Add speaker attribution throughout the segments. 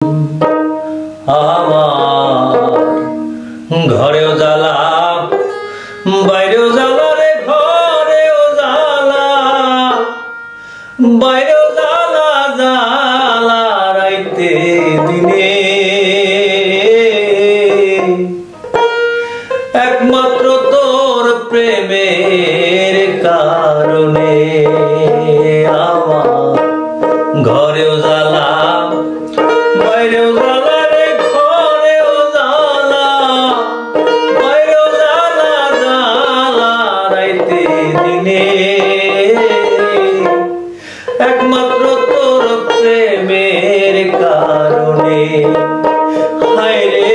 Speaker 1: আমার ঘরেও জ্বালা বাইরেও জ্বালা রে, ঘরেও জ্বালা বাইরেও জ্বালা, জ্বালা রাইতে দিনে। একমাত্র তোর প্রেমের কারণে আমার ঘরেও জ্বালা বাইরেও জ্বালা রে, ঘরেও জ্বালা বাইরেও জ্বালা, জ্বালা রাইতে দিনে। একমাত্র তোর প্রেমের কারণে, হায় রে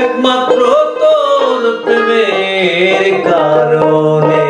Speaker 1: একমাত্র তোর প্রেমের কারণে।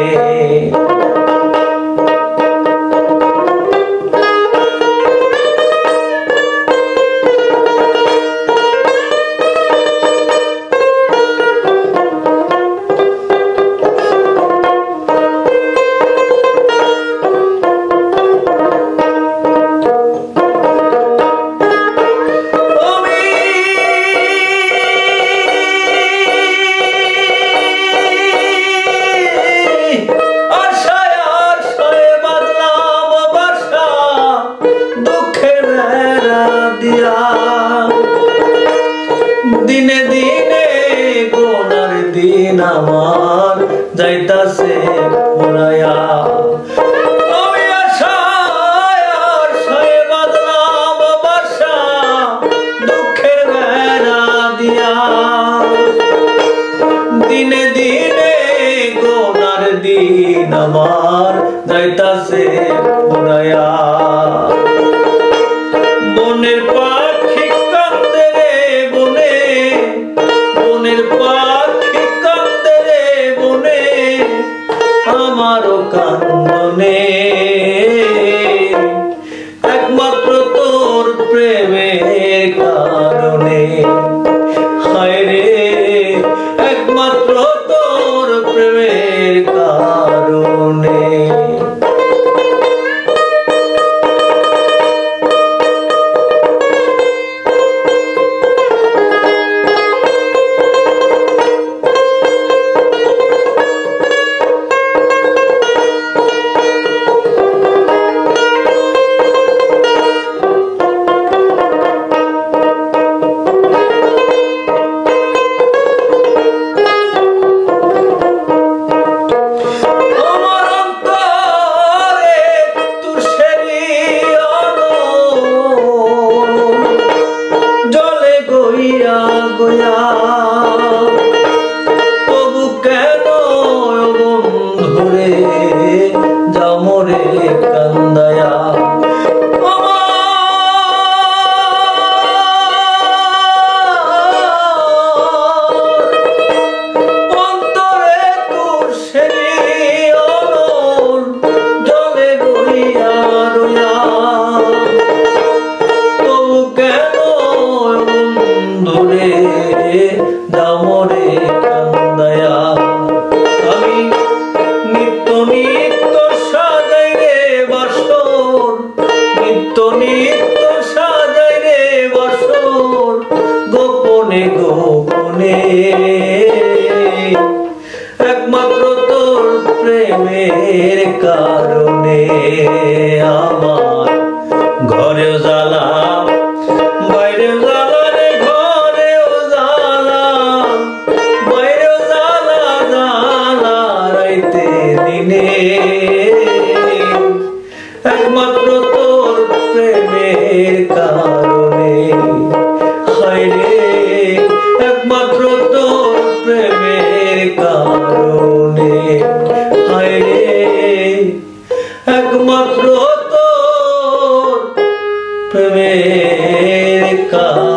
Speaker 1: দিনে দিনে গোনার দিন আমার যাইতাছে পুরাইয়া। আমি আশায় আশায় বাঁধলাম বাসা, দুঃখের বেড়া দিয়া। দিনে দিনে গোনার দিন আমার যাইতাছে পুরাইয়া। বনের পাখি কান্দে রে বনে, বনের পাখি কান্দে রে বনে, আমারও কান্দনে। একমাত্র তোর প্রেমের কারণে, হায় রে একমাত্র তোর প্রেমের কারণে। তবু কেন বন্ধুরে যাও মোরে কান্দায়া। অন্তরে তোর সেরি অনল জলে রইয়া রইয়া। তবু কেন বন্ধুরে যাও মোরে কান্দায়া। আমি নিত্য নিত্য সাজাই রে বাসর, নিত্য নিত্য সাজাই রে বাসর, গোপনে গোপনে। একমাত্র তোর প্রেমের কারণে আমার ঘরেও জ্বালা বাইরেও জ্বালা রে, ঘরেও জ্বালা বাইরেও জ্বালা, জ্বালা রাইতে দিনে। একমাত্র তোর প্রেমের কারণে, হায় রে একমাত্র তোর প্রেমের কারণে, হায় রে একমাত্র তোর প্রেমের কারণে।